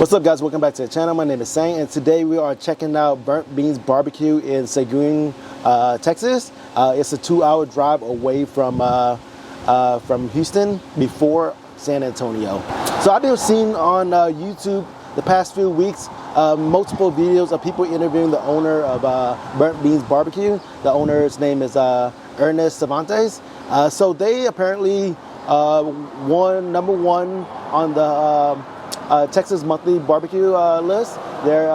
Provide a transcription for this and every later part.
What's up, guys? Welcome back to the channel. My name is Sang, and today we are checking out Burnt Beans BBQ in Seguin, Texas. It's a 2-hour drive away from Houston before San Antonio. So I've been seeing on YouTube the past few weeks multiple videos of people interviewing the owner of Burnt Beans BBQ. The owner's name is Ernest Cervantes. So they apparently won #1 on the Texas Monthly Barbecue List. They're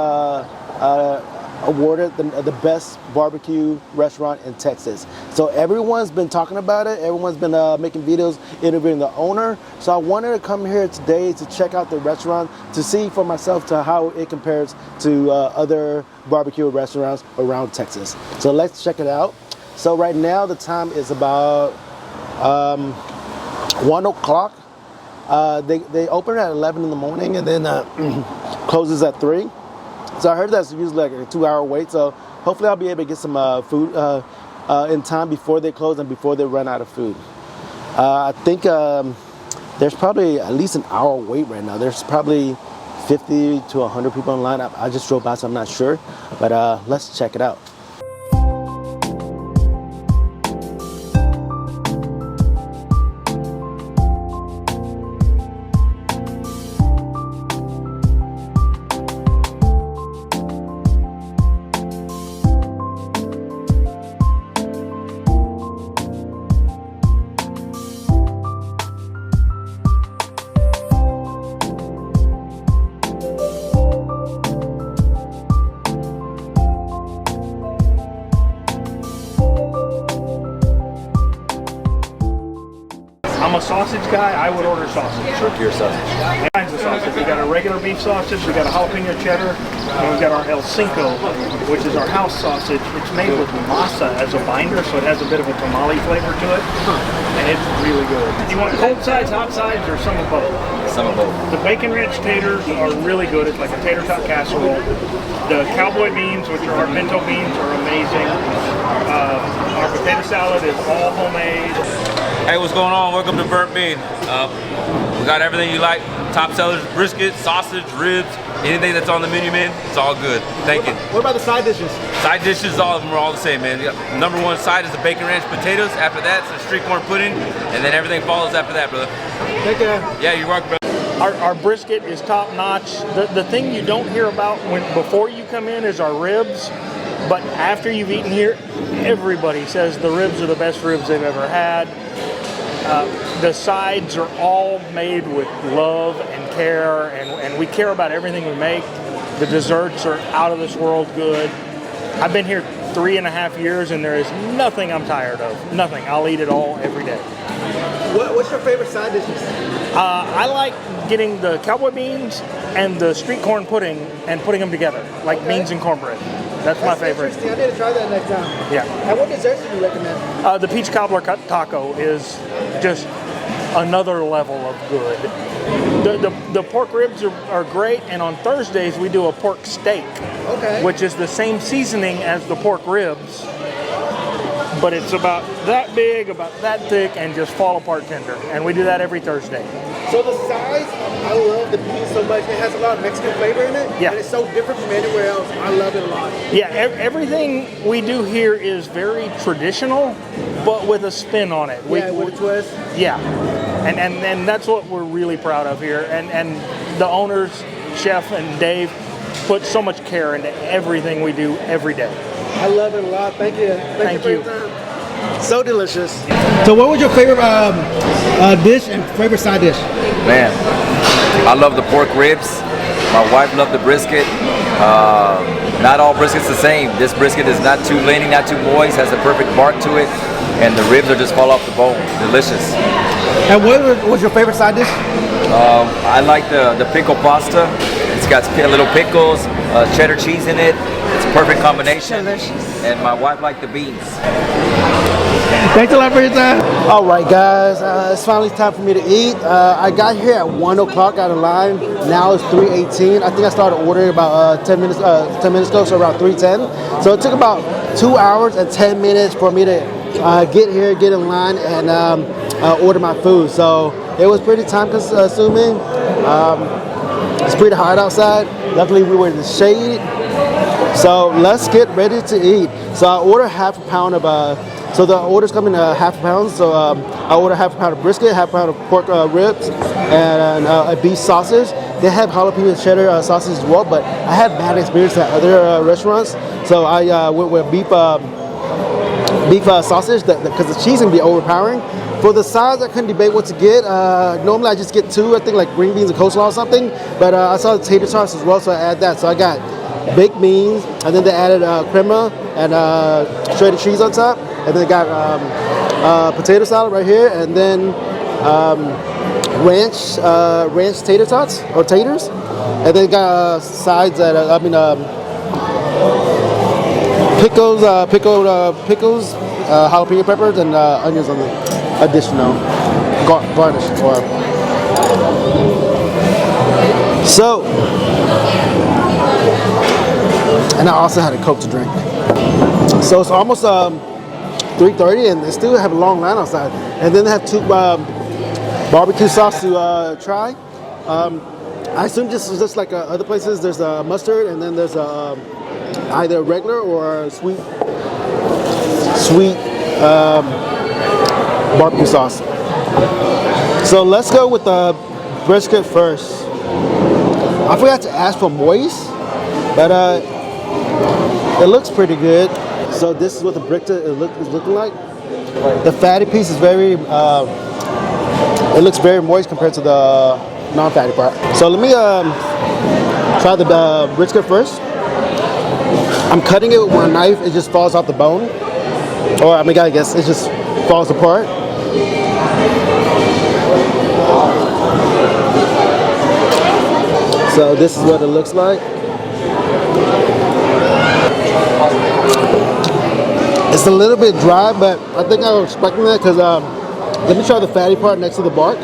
awarded the best barbecue restaurant in Texas. So everyone's been talking about it. Everyone's been making videos interviewing the owner. So I wanted to come here today to check out the restaurant to see for myself to how it compares to other barbecue restaurants around Texas. So let's check it out. So right now the time is about 1 o'clock. They open at 11 in the morning and then closes at 3. So I heard that's usually like a 2-hour wait. So hopefully I'll be able to get some food in time before they close and before they run out of food. I think there's probably at least an hour wait right now. There's probably 50 to 100 people in line. I just drove by, so I'm not sure. But let's check it out. I'm a sausage guy. I would order sausage. Your sausage. All kinds of sausage. We got a regular beef sausage. We got a jalapeno cheddar, and we got our El Cinco, which is our house sausage. It's made with masa as a binder, so it has a bit of a tamale flavor to it, and it's really good. Do you want cold sides, hot sides, or some of both? Some of both. The Bacon Ranch Tators are really good. It's like a tater tot casserole. The cowboy beans, which are our pinto beans, are amazing. Our potato salad is all homemade. Hey, what's going on? Welcome to Burnt Bean. We got everything you like. Top sellers, brisket, sausage, ribs, anything that's on the menu, man, it's all good. Thank you. What about the side dishes? Side dishes, all of them are all the same, man. #1 side is the Bacon Ranch potatoes. After that, it's the street corn pudding, and then everything follows after that, brother. Thank you. Yeah, you're welcome, brother. Our brisket is top notch. The thing you don't hear about before you come in is our ribs, but after you've eaten here, everybody says the ribs are the best ribs they've ever had. The sides are all made with love and care, and we care about everything we make. The desserts are out of this world good. I've been here 3.5 years, and there is nothing I'm tired of. Nothing. I'll eat it all every day. What's your favorite side dishes? I like getting the cowboy beans and the street corn pudding and putting them together, like beans and cornbread. That's my favorite. Interesting. I need to try that next time. Yeah. And what desserts do you recommend? The peach cobbler taco is just another level of good. The pork ribs are great, and on Thursdays we do a pork steak, which is the same seasoning as the pork ribs, but it's about that big, about that thick, and just fall apart tender. And we do that every Thursday. So the size, I love the beans so much. It has a lot of Mexican flavor in it. Yeah. And it's so different from anywhere else. I love it a lot. Yeah, everything we do here is very traditional, but with a spin on it. With a twist. Yeah, and that's what we're really proud of here. And the owners, Chef and Dave, put so much care into everything we do every day. I love it a lot. Thank you. Thank you. For your time. So delicious. So what was your favorite dish and favorite side dish? Man, I love the pork ribs. My wife loved the brisket. Not all brisket's the same. This brisket is not too leany, not too moist, has the perfect bark to it, and the ribs are just fall off the bone. Delicious. And what was your favorite side dish? I like the pickle pasta. It's got little pickles, cheddar cheese in it. It's a perfect combination. Delicious. And my wife liked the beans. Thanks a lot for your time. All right, guys, it's finally time for me to eat. I got here at 1 o'clock out of line. Now it's 3:18. I think I started ordering about 10 minutes ago, so around 3:10. So it took about 2 hours and 10 minutes for me to get here, get in line, and order my food. So it was pretty time consuming. It's pretty hot outside. Luckily, we were in the shade. So let's get ready to eat. So I ordered half a pound of, so the orders come in half a pound. So I ordered half a pound of brisket, half a pound of pork ribs, and a beef sausage. They have jalapeno cheddar sausage as well, but I had bad experience at other restaurants. So I went with beef sausage because the cheese can be overpowering. For the sides, I couldn't debate what to get. Normally I just get two, I think like green beans and coleslaw or something, but I saw the tater sauce as well, so I add that. So I got baked beans, and then they added crema and shredded cheese on top, and then they got potato salad right here, and then ranch tater tots or taters, and then got sides that pickles, jalapeno peppers, and onions on the additional garnish. So, and I also had a Coke to drink. So it's almost 3:30, and they still have a long line outside. And then they have two barbecue sauce to try. I assume just like other places, there's a mustard, and then there's either regular or sweet barbecue sauce. So let's go with the brisket first. I forgot to ask for moist, but it looks pretty good. So this is what the brisket is looking like. The fatty piece is it looks very moist compared to the non-fatty part. So let me try the brisket first. I'm cutting it with a knife, it just falls off the bone. Or I guess it just falls apart. So this is what it looks like. It's a little bit dry, but I think I was expecting that because let me try the fatty part next to the bark.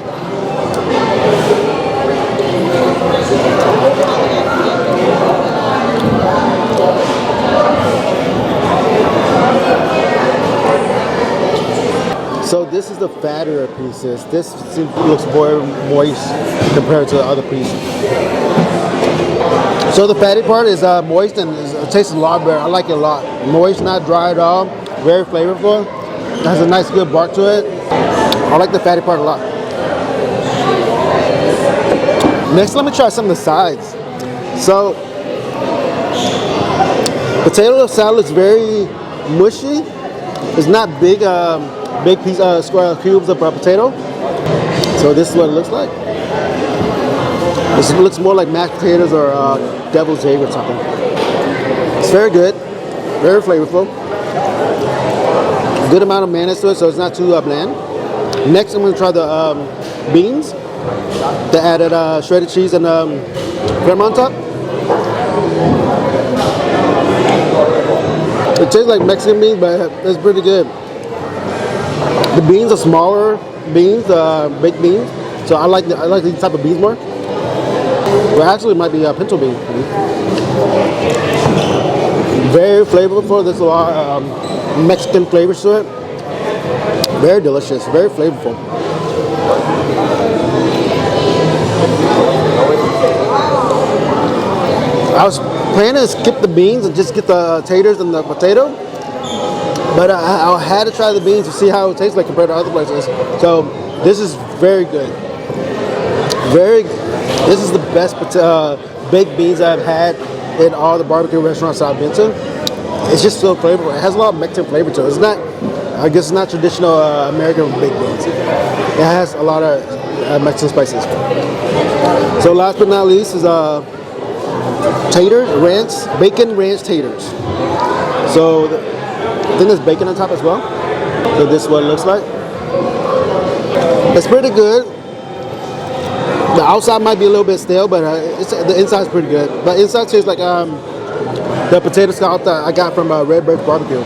So this is the fattier pieces. This looks more moist compared to the other pieces. So the fatty part is moist and it tastes a lot better. I like it a lot. Moist, not dry at all. Very flavorful. It has a nice good bark to it. I like the fatty part a lot. Next, let me try some of the sides. So, potato salad is very mushy. It's not big piece square cubes of potato. So this is what it looks like. This looks more like mashed potatoes or devil's egg or something. It's very good, very flavorful. Good amount of mayonnaise to it, so it's not too bland. Next, I'm going to try the beans. They added shredded cheese and crema on top. It tastes like Mexican beans, but it's pretty good. The beans are smaller beans, baked beans. So I like these type of beans more. Well, actually, it might be pinto bean. Very flavorful. There's a lot of Mexican flavors to it. Very delicious. Very flavorful. I was planning to skip the beans and just get the taters and the potato, but I had to try the beans to see how it tastes like compared to other places. So this is very good. This is the best baked beans I've had in all the barbecue restaurants I've been to. It's just so flavorful. It has a lot of Mexican flavor to it. It's not, I guess, it's not traditional American baked beans. It has a lot of Mexican spices. So last but not least is Bacon Ranch Taters. So I think there's bacon on top as well. So this is what it looks like. It's pretty good. The outside might be a little bit stale, but the inside's pretty good. The inside tastes like the potato scallop that I got from Redbird's Barbecue.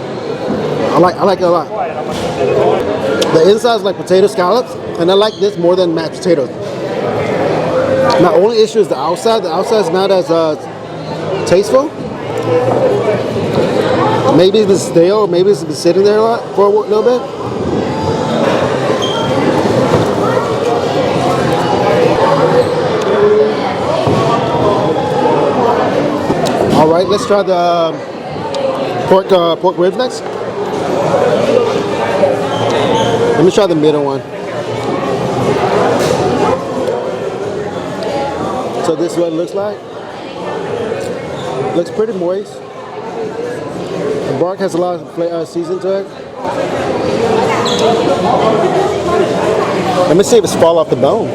I like it a lot. The inside's like potato scallops, and I like this more than mashed potatoes. My only issue is the outside. The outside's not as tasteful. Maybe it's been stale, or maybe it's been sitting there a lot for a little bit. All right, let's try the pork ribs next. Let me try the middle one. So this is what it looks like. Looks pretty moist. The bark has a lot of season to it. Let me see if it's fall off the bone.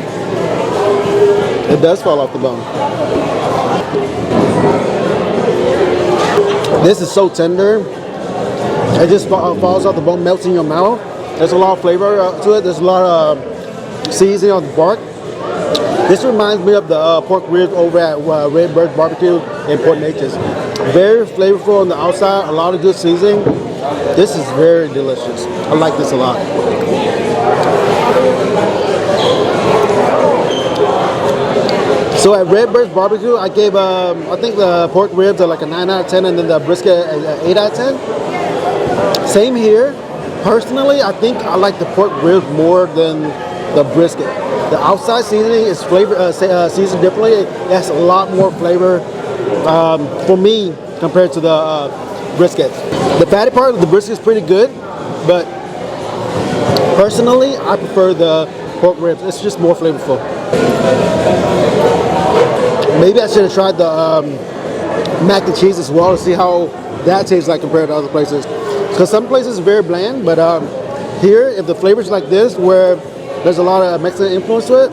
It does fall off the bone. This is so tender. It just falls off the bone, melts in your mouth. There's a lot of flavor to it. There's a lot of seasoning on the bark. This reminds me of the pork ribs over at Redbird's BBQ in Port Neches. Very flavorful on the outside, a lot of good seasoning. This is very delicious. I like this a lot. So at Redbird's BBQ, I gave, I think the pork ribs are like a 9 out of 10, and then the brisket an 8 out of 10. Same here. Personally, I think I like the pork ribs more than the brisket. The outside seasoning is seasoned differently. It has a lot more flavor for me compared to the brisket. The fatty part of the brisket is pretty good, but personally, I prefer the pork ribs. It's just more flavorful. Maybe I should have tried the mac and cheese as well to see how that tastes like compared to other places. Because some places are very bland, but here, if the flavor's like this, where there's a lot of Mexican influence to it,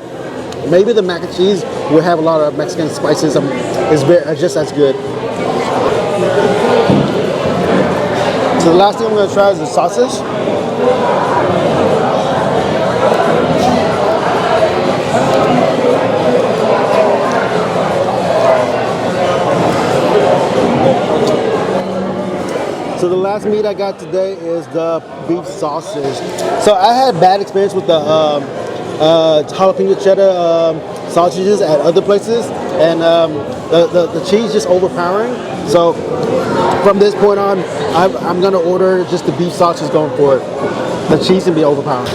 maybe the mac and cheese will have a lot of Mexican spices. It's just as good. So the last thing I'm going to try is the sausage. So the last meat I got today is the beef sausage. So I had bad experience with the jalapeno cheddar sausages at other places, and the cheese just overpowering. So from this point on, I'm gonna order just the beef sausage going forward. The cheese can be overpowering.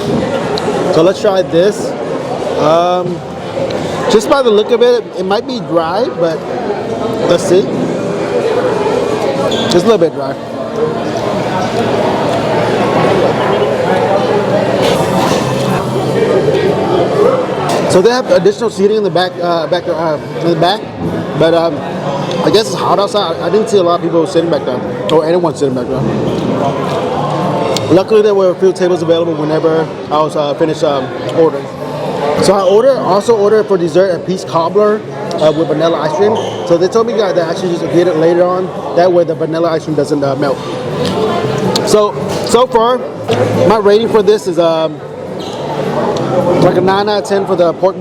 So let's try this. Just by the look of it, it might be dry, but let's see. Just a little bit dry. So they have additional seating in the back, but I guess it's hot outside. I didn't see a lot of people sitting back there, or anyone sitting back there. Luckily, there were a few tables available whenever I was finished ordering. So I also ordered for dessert a peach cobbler with vanilla ice cream. So they told me that I should just get it later on. That way the vanilla ice cream doesn't melt. So far, my rating for this is like a 9 out of 10 for the pork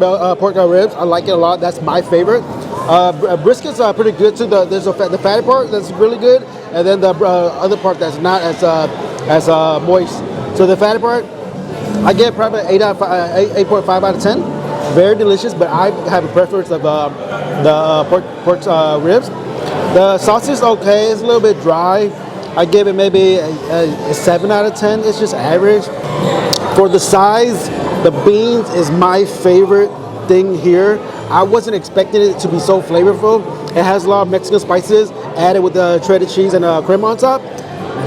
ribs. I like it a lot. That's my favorite. Briskets are pretty good too. There's the fatty part that's really good, and then the other part that's not as moist. So the fatty part, I get probably 8.5 out of 10. Very delicious, but I have a preference of the pork ribs. The sausage is okay. It's a little bit dry. I give it maybe a 7 out of 10. It's just average. For the size, the beans is my favorite thing here. I wasn't expecting it to be so flavorful. It has a lot of Mexican spices added with the shredded cheese and cream on top.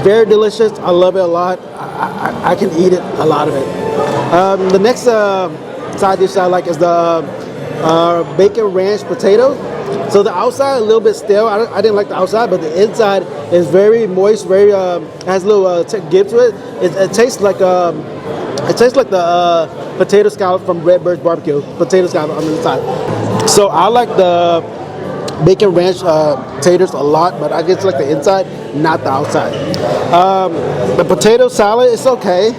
Very delicious. I love it a lot. I can eat it, a lot of it. The next side dish I like is the Bacon Ranch Tators. So the outside a little bit stale. I didn't like the outside, but the inside is very moist. Very has a little give to it. It tastes like the potato scallop from Redbird's BBQ. Potato scallop on the inside. So I like the Bacon Ranch taters a lot, but I just like the inside, not the outside. The potato salad is okay.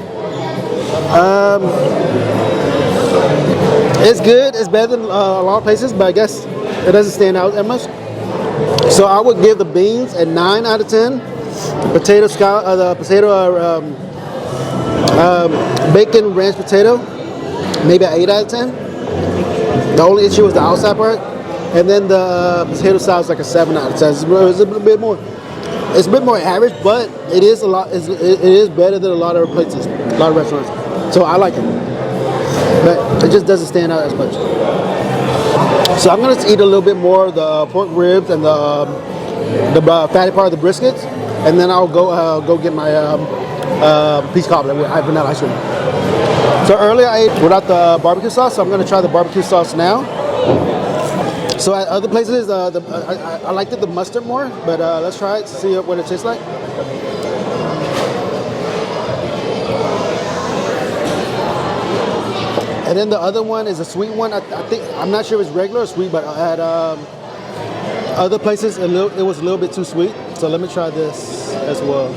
It's good. It's better than a lot of places, but I guess it doesn't stand out that much. So I would give the beans a 9 out of 10. Potato scallop, the potato Bacon Ranch potato, maybe an 8 out of 10. The only issue was the outside part, and then the potato salad is like a 7 out of 10. It's a bit more. It's a bit more average, but it is a lot. It is better than a lot of places, a lot of restaurants. So I like it, but it just doesn't stand out as much. So I'm gonna eat a little bit more of the pork ribs and the fatty part of the briskets, and then I'll go get my peach cobbler with vanilla ice cream. So earlier I ate without the barbecue sauce, so I'm going to try the barbecue sauce now. So at other places, I liked the mustard more, but let's try it to see what it tastes like. And then the other one is a sweet one. I'm not sure if it's regular or sweet, but at other places it was a little bit too sweet. So let me try this as well.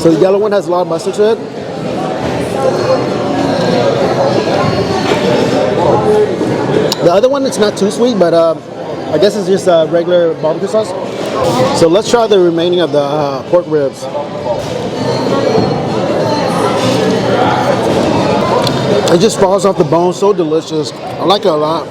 So the yellow one has a lot of mustard to it. The other one, it's not too sweet, but I guess it's just regular barbecue sauce. So let's try the remaining of the pork ribs. It just falls off the bone, so delicious. I like it a lot.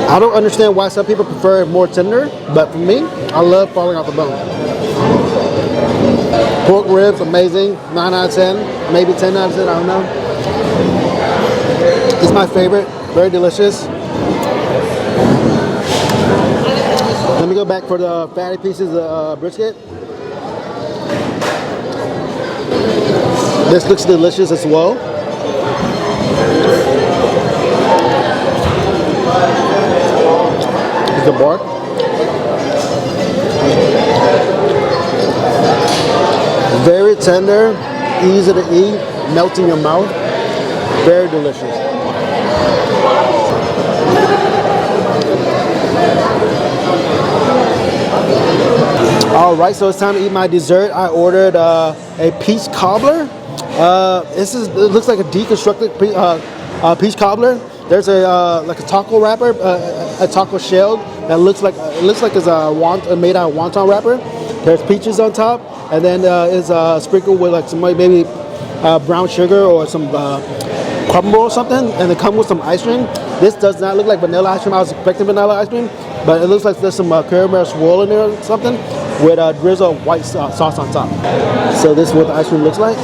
I don't understand why some people prefer it more tender, but for me, I love falling off the bone. Pork ribs, amazing. 9 out of 10, maybe 10 out of 10, I don't know. It's my favorite, very delicious. Let me go back for the fatty pieces of brisket. This looks delicious as well. Here's the bark. Very tender, easy to eat, melt in your mouth. Very delicious. All right, so it's time to eat my dessert. I ordered a peach cobbler. It looks like a deconstructed peach cobbler. There's like a taco wrapper, a taco shell that looks like it's made out of wonton wrapper. There's peaches on top, and then it's sprinkled with like some maybe brown sugar or some crumble or something, and it comes with some ice cream. This does not look like vanilla ice cream. I was expecting vanilla ice cream, but it looks like there's some caramel swirl in there or something with a drizzle of white sauce on top. So this is what the ice cream looks like.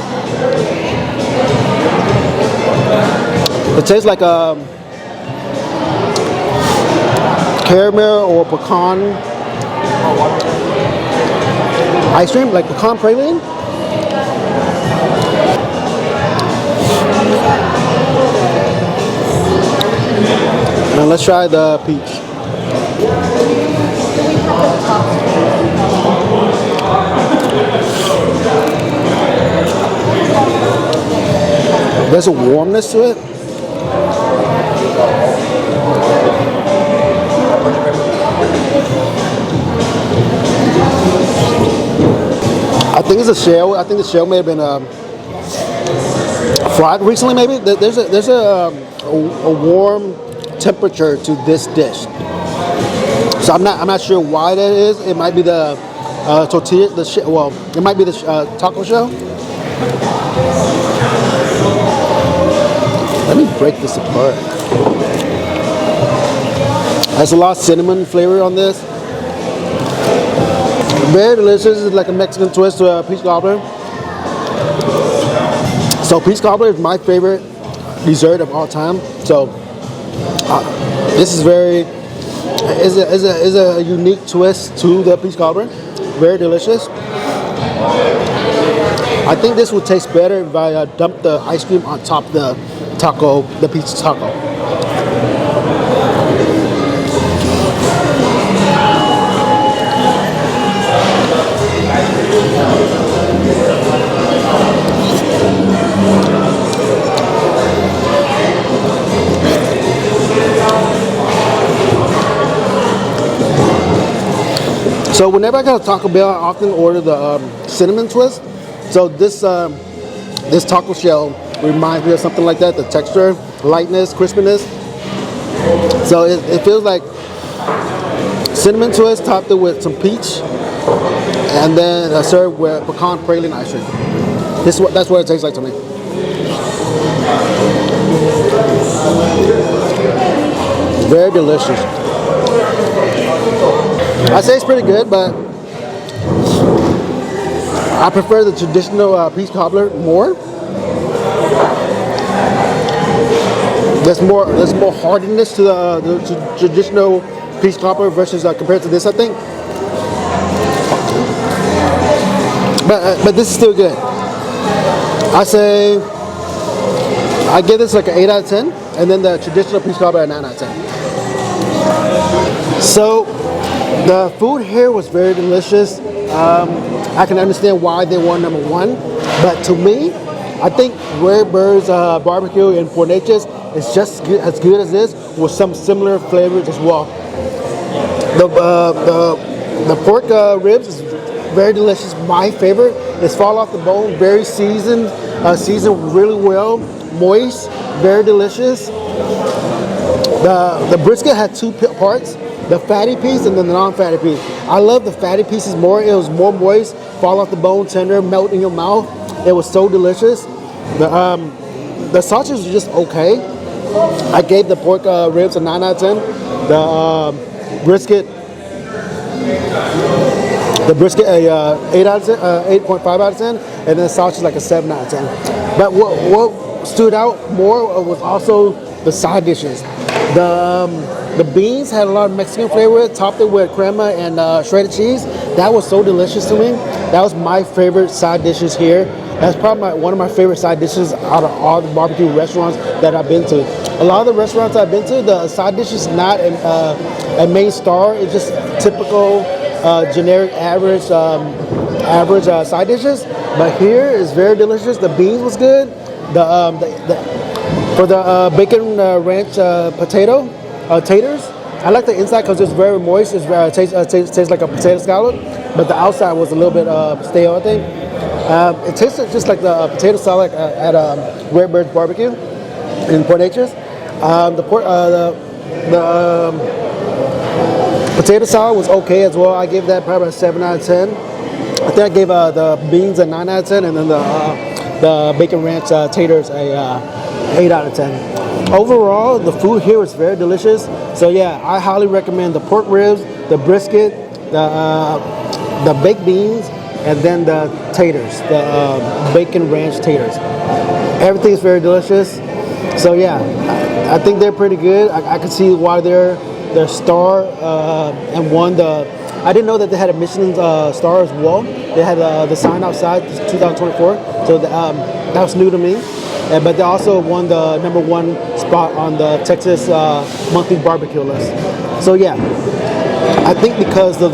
It tastes like caramel or pecan ice cream, like pecan praline. Now let's try the peach. There's a warmness to it. I think it's a shell. I think the shell may have been fried recently. Maybe there's a warm temperature to this dish. So I'm not sure why that is. It might be the tortilla. It might be the taco shell. Let me break this apart. There's a lot of cinnamon flavor on this. Very delicious. It's like a Mexican twist to a peach cobbler. So peach cobbler is my favorite dessert of all time. So this is is a unique twist to the peach cobbler. Very delicious. I think this would taste better if I dumped the ice cream on top of the peach taco. So whenever I go to Taco Bell, I often order the cinnamon twist. So this taco shell reminds me of something like that. The texture, lightness, crispiness. So it feels like cinnamon twist topped it with some peach, and then served with pecan praline ice cream. That's what it tastes like to me. Very delicious. I say it's pretty good, but I prefer the traditional peach cobbler more. There's more hardiness to the traditional peach cobbler versus compared to this, I think. But this is still good. I give this like an 8 out of 10, and then the traditional peach cobbler a 9 out of 10. So the food here was very delicious. I can understand why they won #1, but to me, I think Redbird's barbecue in Fort Natchez is just as good as this, with some similar flavors as well. The pork ribs is very delicious. My favorite is fall off the bone, very seasoned, seasoned really well, moist, very delicious. The brisket had two parts, the fatty piece and then the non-fatty piece. I love the fatty pieces more. It was more moist, fall off the bone, tender, melt in your mouth. It was so delicious. The sausage was just okay. I gave the pork ribs a 9 out of 10. The brisket a 8.5 out of 10, and then the sausage like a 7 out of 10. But what stood out more was also the side dishes. The beans had a lot of Mexican flavor, topped it with crema and shredded cheese. That was so delicious to me. That was my favorite side dishes here. That's probably one of my favorite side dishes out of all the barbecue restaurants that I've been to. A lot of the restaurants I've been to, the side dish is not a main star. It's just typical, generic, average side dishes. But here is very delicious. The beans was good. For the Bacon Ranch Tators, I like the inside because it's very moist. It tastes like a potato scallop, but the outside was a little bit stale, I think. It tasted just like the potato salad at Redbird's Barbecue in Port Natchez. The potato salad was okay as well. I gave that probably a 7 out of 10. I think I gave the beans a 9 out of 10, and then the Bacon Ranch Tators a 8 out of 10. Overall, the food here was very delicious. So yeah, I highly recommend the pork ribs, the brisket, the baked beans, and then the taters, the Bacon Ranch Taters. Everything is very delicious. So yeah, I think they're pretty good. I can see why they're star and won the. I didn't know that they had a Michelin star as well. They had the sign outside 2024, so that was new to me. But they also won the #1 spot on the Texas monthly barbecue list. So yeah, I think because of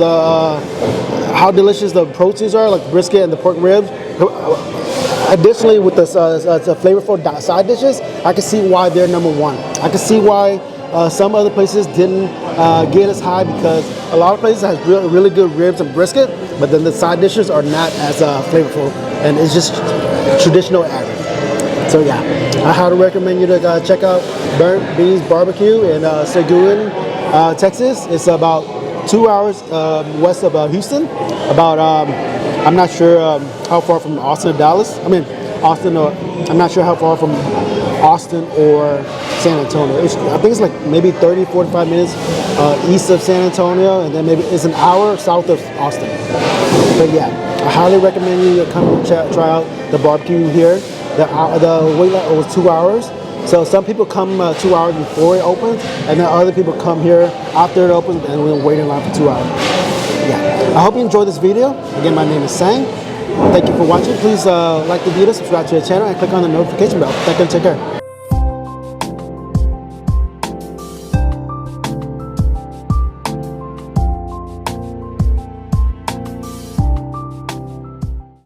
how delicious the proteins are, like brisket and the pork ribs. Additionally, with the flavorful side dishes, I can see why they're #1. I can see why some other places didn't get as high, because a lot of places have really good ribs and brisket, but then the side dishes are not as flavorful, and it's just traditional average. So yeah, I highly recommend you to check out Burnt Bean BBQ in Seguin, Texas. It's about 2 hours west of Houston. I'm not sure how far from Austin or Dallas. I mean, Austin, or I'm not sure how far from Austin or San Antonio. I think it's like maybe 30, 45 minutes east of San Antonio, and then maybe it's an hour south of Austin. But yeah, I highly recommend you to come and try out the barbecue here. The wait line was 2 hours. So some people come 2 hours before it opens, and then other people come here after it opens, and we'll wait in line for 2 hours. Yeah, I hope you enjoyed this video. Again, my name is Sang. Thank you for watching. Please like the video, subscribe to the channel, and click on the notification bell. Thank you and take care.